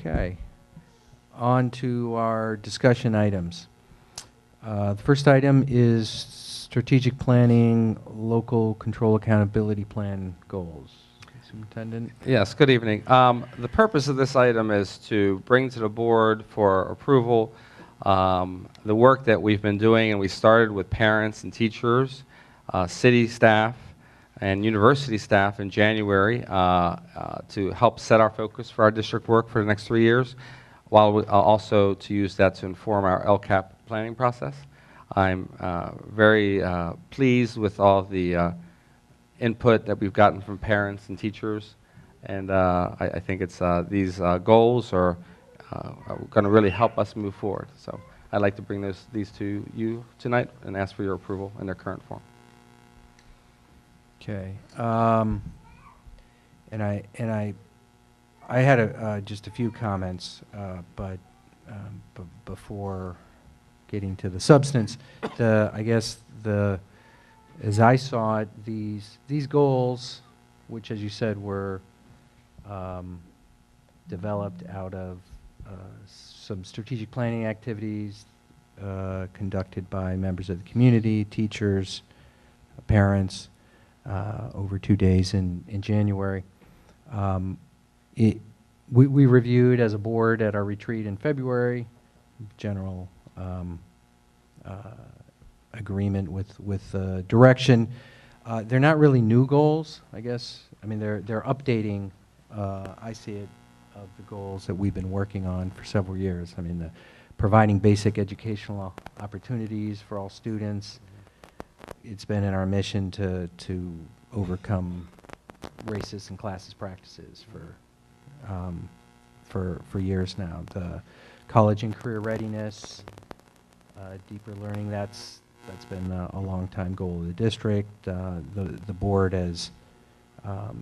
Okay. On to our discussion items. The first item is strategic planning, local control accountability plan goals. Superintendent? Yes, good evening. The purpose of this item is to bring to the board for approval the work that we've been doing, and we started with parents and teachers, city staff, and university staff in January to help set our focus for our district work for the next 3 years, while we, also to use that to inform our LCAP planning process. I'm very pleased with all the input that we've gotten from parents and teachers, and I think it's these goals are going to really help us move forward. So I'd like to bring these to you tonight and ask for your approval in their current form. Okay. And I had just a few comments, but before getting to the substance, I guess as I saw it, these goals, which, as you said, were developed out of some strategic planning activities conducted by members of the community, teachers, parents, over 2 days in January. We reviewed as a board at our retreat in February, general agreement with direction. They're not really new goals, I guess. I mean, they're updating, I see it, of the goals that we've been working on for several years. I mean, providing basic educational opportunities for all students. It's been in our mission to overcome racist and classist practices for years now. The college and career readiness, deeper learning, that's been a long time goal of the district. The board has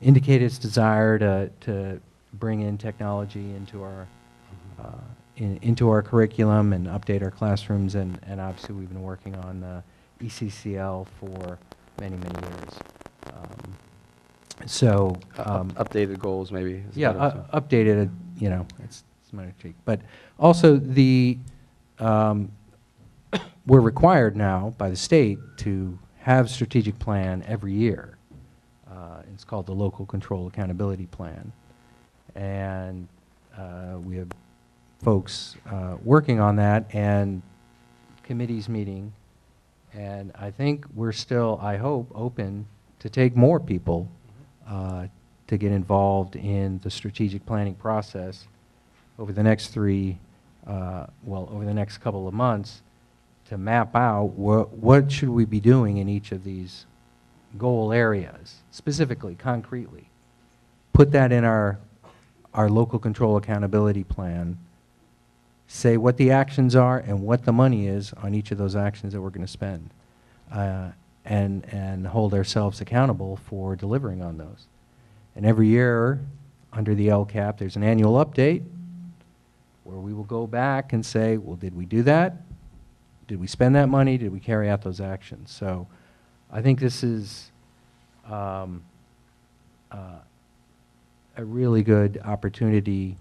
indicated its desire to bring in technology into our curriculum and update our classrooms, and obviously we've been working on ECCL for many years. So updated goals, maybe. Yeah, updated. You know, it's minor tweak, but also we're required now by the state to have strategic plan every year. It's called the Local Control Accountability Plan, and we have folks working on that and committees meeting. And I think we're still, I hope, open to take more people to get involved in the strategic planning process over the next over the next couple of months, to map out what should we be doing in each of these goal areas, specifically, concretely. Put that in our local control accountability plan, say what the actions are and what the money is on each of those actions that we're going to spend, and hold ourselves accountable for delivering on those. And every year, under the LCAP, there's an annual update where we will go back and say, well, did we do that? Did we spend that money? Did we carry out those actions? So I think this is a really good opportunity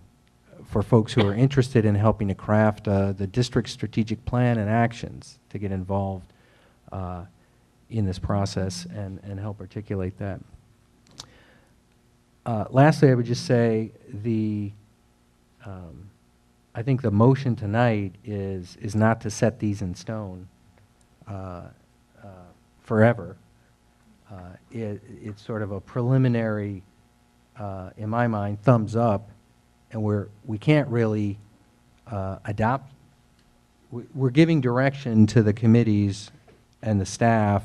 for folks who are interested in helping to craft the district's strategic plan and actions to get involved in this process and help articulate that. Lastly, I would just say I think the motion tonight is not to set these in stone forever. It's sort of a preliminary, in my mind, thumbs up, and we can't really adopt. We're giving direction to the committees and the staff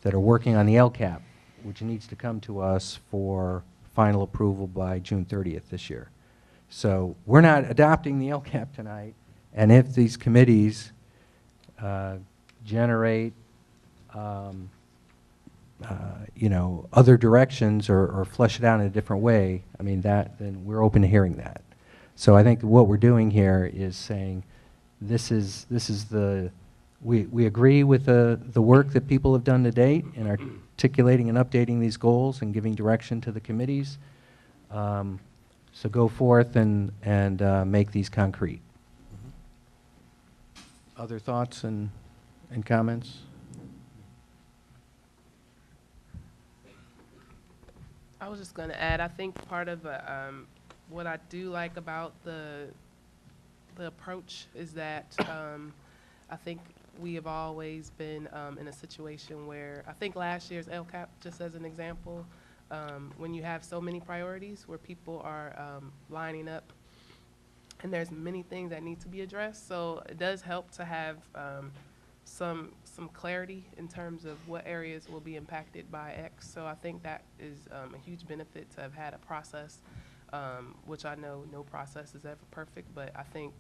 that are working on the LCAP, which needs to come to us for final approval by June 30th this year. So we're not adopting the LCAP tonight, and if these committees generate other directions or flesh it out in a different way, I mean, then we're open to hearing that. So I think what we're doing here is saying this is we agree with the work that people have done to date in articulating and updating these goals and giving direction to the committees. So go forth and make these concrete. Other thoughts and comments? I was just going to add, I think part of what I do like about the approach is that I think we have always been in a situation where, I think last year's LCAP, just as an example, when you have so many priorities where people are lining up and there's many things that need to be addressed, so it does help to have some clarity in terms of what areas will be impacted by X. So I think that is a huge benefit to have had a process, which I know no process is ever perfect, but I think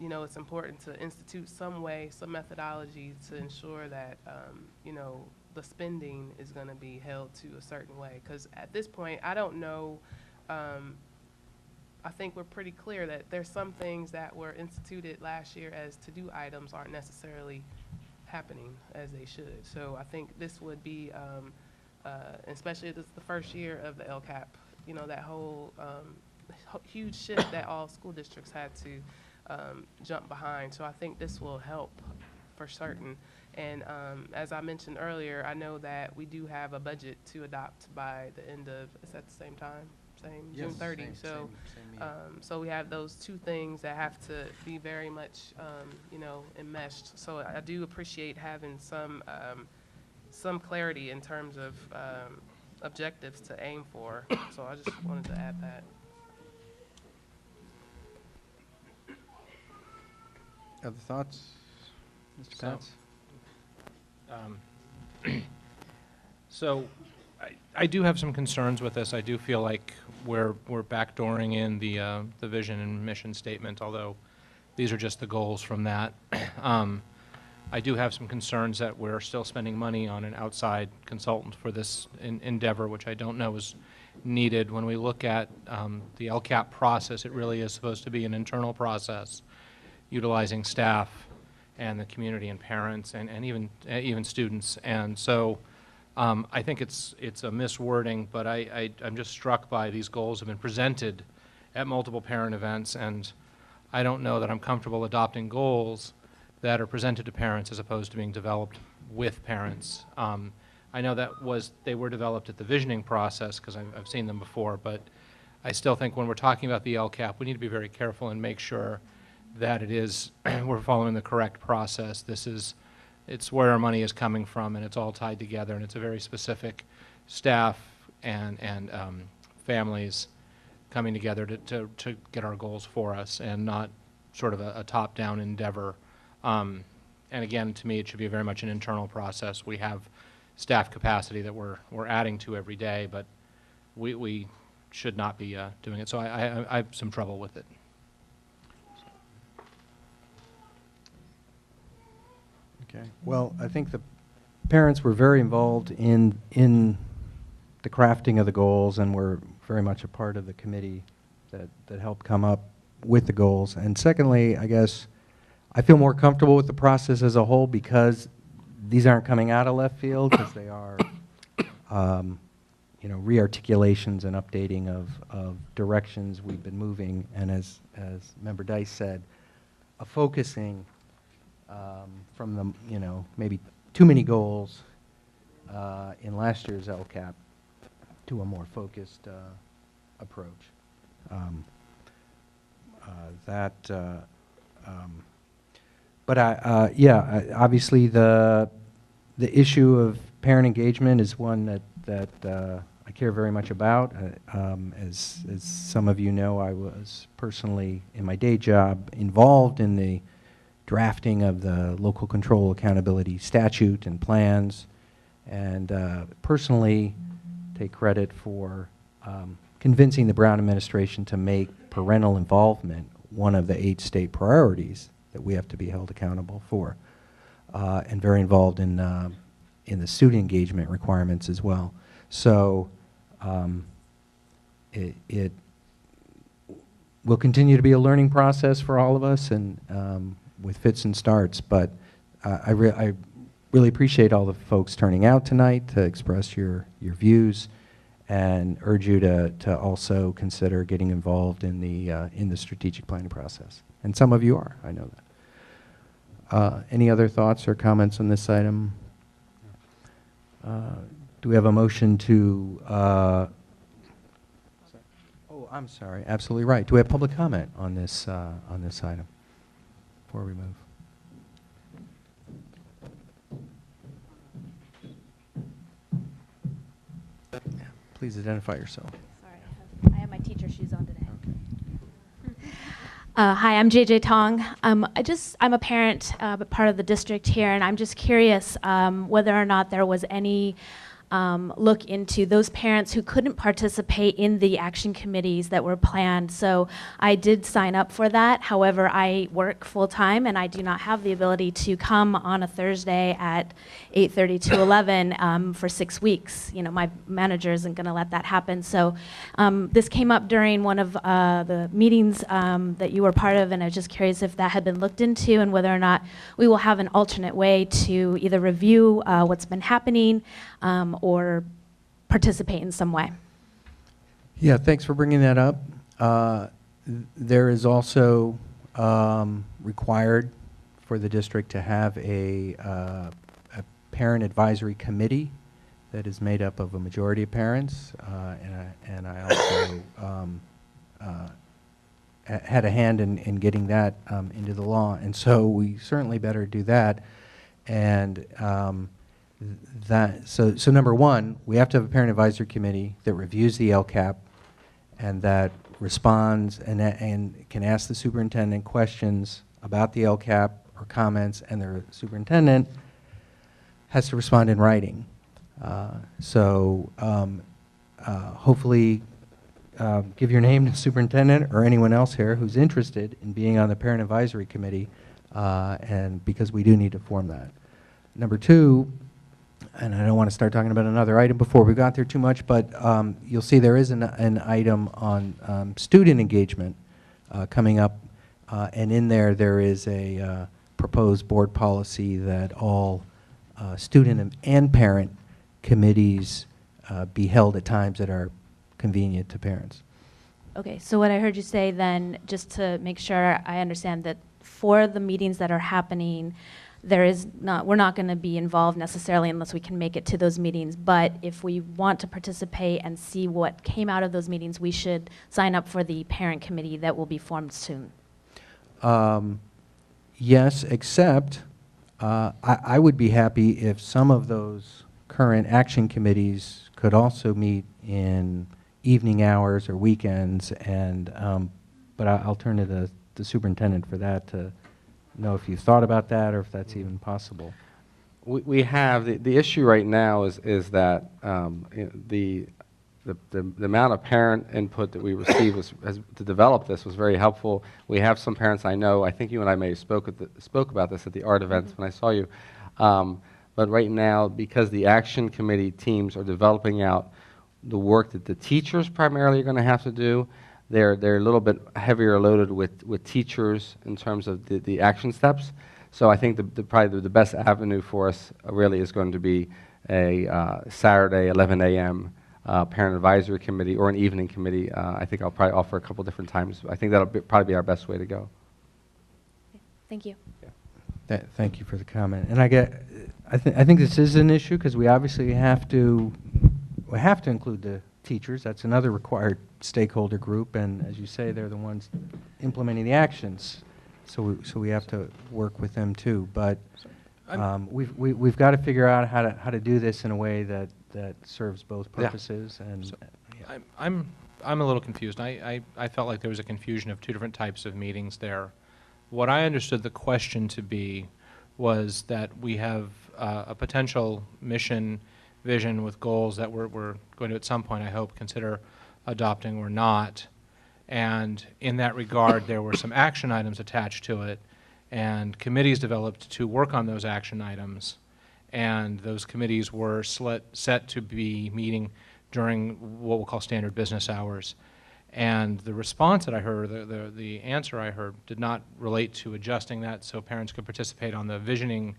you know, it's important to institute some way, some methodology to ensure that you know, the spending is going to be held to a certain way. Because at this point, I don't know. I think we're pretty clear that there's some things that were instituted last year as to-do items aren't necessarily happening as they should. So I think this would be, especially if this is the first year of the LCAP, you know, that whole huge shift that all school districts had to jump behind. So I think this will help for certain. And as I mentioned earlier, I know that we do have a budget to adopt by the end of, is that the same time? Same, June 30. So, so we have those two things that have to be very much, you know, enmeshed. So I do appreciate having some clarity in terms of objectives to aim for. So I just wanted to add that. Other thoughts, Mr. Pence? So I do have some concerns with this. I do feel like we're backdooring in the vision and mission statement, although these are just the goals from that. I do have some concerns that we're still spending money on an outside consultant for this endeavor, which I don't know is needed. When we look at the LCAP process, it really is supposed to be an internal process, utilizing staff and the community and parents and even students. And so I think it's a miswording, but I'm just struck by these goals have been presented at multiple parent events, and I don't know that I'm comfortable adopting goals that are presented to parents as opposed to being developed with parents. I know that they were developed at the visioning process because I've seen them before, but I still think when we're talking about the LCAP, we need to be very careful and make sure that it is we're following the correct process. It's where our money is coming from, and it's all tied together, and it's a very specific staff and families coming together to get our goals for us, and not sort of a top-down endeavor. And again, to me, it should be very much an internal process. We have staff capacity that we're adding to every day, but we should not be doing it. So I have some trouble with it. Okay. Well, I think the parents were very involved in the crafting of the goals, and were very much a part of the committee that helped come up with the goals. And secondly, I guess I feel more comfortable with the process as a whole because these aren't coming out of left field, because they are you know, re-articulations and updating of directions we've been moving, and as Member Dice said, a focusing from the, you know, maybe too many goals in last year's LCAP to a more focused approach. But yeah, obviously the issue of parent engagement is one that I care very much about. As some of you know, I was personally, in my day job, involved in the drafting of the local control accountability statute and plans, and personally take credit for convincing the Brown administration to make parental involvement one of the 8 state priorities that we have to be held accountable for, and very involved in the student engagement requirements as well. So it will continue to be a learning process for all of us, and with fits and starts, but I really appreciate all the folks turning out tonight to express your views, and urge you to also consider getting involved in the strategic planning process. And some of you are, I know that. Any other thoughts or comments on this item? Do we have a motion to, oh, I'm sorry, absolutely right. Do we have public comment on this item before we move? Yeah, please identify yourself. Sorry, I have my teacher shoes on today. Hi, I'm JJ Tong. I'm a parent, but part of the district here, and I'm just curious whether or not there was any look into those parents who couldn't participate in the action committees that were planned. So I did sign up for that. However, I work full-time and I do not have the ability to come on a Thursday at 8:30 to 11 for 6 weeks. You know, my manager isn't going to let that happen. So this came up during one of the meetings that you were part of, and I was just curious if that had been looked into and whether or not we will have an alternate way to either review what's been happening or participate in some way. Yeah, thanks for bringing that up. There is also required for the district to have a parent advisory committee that is made up of a majority of parents, and I also had a hand in getting that into the law, and so we certainly better do that. And so number one, we have to have a parent advisory committee that reviews the LCAP and that responds and can ask the superintendent questions about the LCAP or comments, and the superintendent has to respond in writing. Hopefully give your name to the superintendent or anyone else here who's interested in being on the parent advisory committee, and because we do need to form that. Number two, and I don't want to start talking about another item before we got there too much, but you'll see there is an item on student engagement coming up, and in there is a proposed board policy that all student and parent committees be held at times that are convenient to parents. Okay, so what I heard you say then, just to make sure I understand, that for the meetings that are happening, we're not going to be involved necessarily unless we can make it to those meetings, but if we want to participate and see what came out of those meetings, we should sign up for the parent committee that will be formed soon. Yes, except I would be happy if some of those current action committees could also meet in evening hours or weekends, and but I'll turn to the superintendent for that to know if you've thought about that or if that's even possible. We have, the issue right now is that the amount of parent input that we received to develop this was very helpful. We have some parents I know, I think you and I may have spoke about this at the art event when I saw you, but right now, because the action committee teams are developing out the work that the teachers primarily are going to have to do, they're a little bit heavier loaded with teachers in terms of the action steps. So I think probably the best avenue for us really is going to be a Saturday 11 a.m. Parent advisory committee or an evening committee. I think I'll probably offer a couple different times. I think that'll probably be our best way to go. Thank you. Yeah. Thank you for the comment. And I think this is an issue because we obviously have to include the teachers. That's another required stakeholder group, and as you say, they're the ones implementing the actions. So we have to work with them too. But we've got to figure out how to do this in a way that serves both purposes. Yeah. And so I'm a little confused. I felt like there was a confusion of two different types of meetings there. What I understood the question to be was that we have a potential mission vision with goals that we're going to at some point, I hope, consider adopting or not. And in that regard, there were some action items attached to it, and committees developed to work on those action items. And those committees were set to be meeting during what we'll call standard business hours. And the response that I heard, the answer I heard, did not relate to adjusting that so parents could participate on the visioning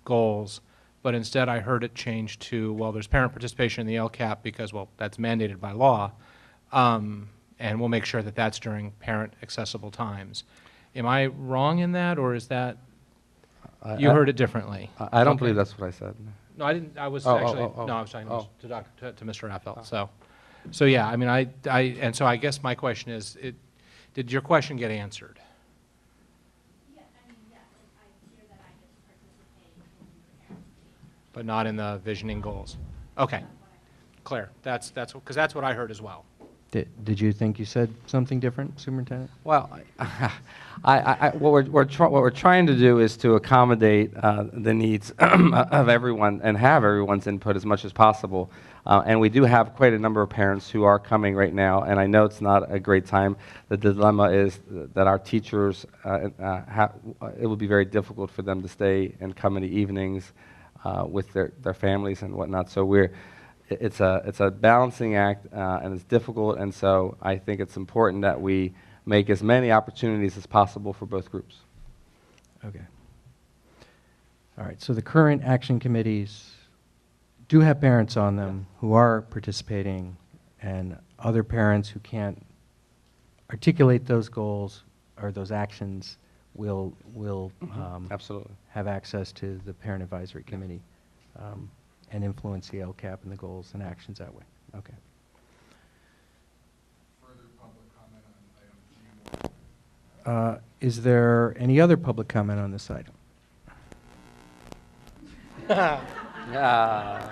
goals, but instead I heard it changed to, well, there's parent participation in the LCAP because, well, that's mandated by law, and we'll make sure that that's during parent accessible times. Am I wrong in that, or is that, you heard it differently? I don't Okay. believe that's what I said. No, I didn't, I was Oh, oh, actually, oh, oh. no, I was talking Oh. to Mr. Raffel, so yeah, I mean, and so I guess my question is, did your question get answered? Yeah, I mean, yes, I hear that I get to participate in parents' meeting. But not in the visioning goals? Okay, Claire, that's, because that's what I heard as well. Did you think you said something different, Superintendent? Well, what we're trying to do is to accommodate the needs of everyone and have everyone's input as much as possible. And we do have quite a number of parents who are coming right now, and I know it's not a great time. The dilemma is that our teachers, it would be very difficult for them to stay and come in the evenings with their families and whatnot. So it's a balancing act, and it's difficult, and so I think it's important that we make as many opportunities as possible for both groups. Okay. All right, so the current action committees do have parents on them who are participating, and other parents who can't articulate those goals or those actions will Absolutely. have access to the Parent Advisory Committee and influence the LCAP and the goals and actions that way. Okay. Further public comment on item G1. Is there any other public comment on this item? Yeah.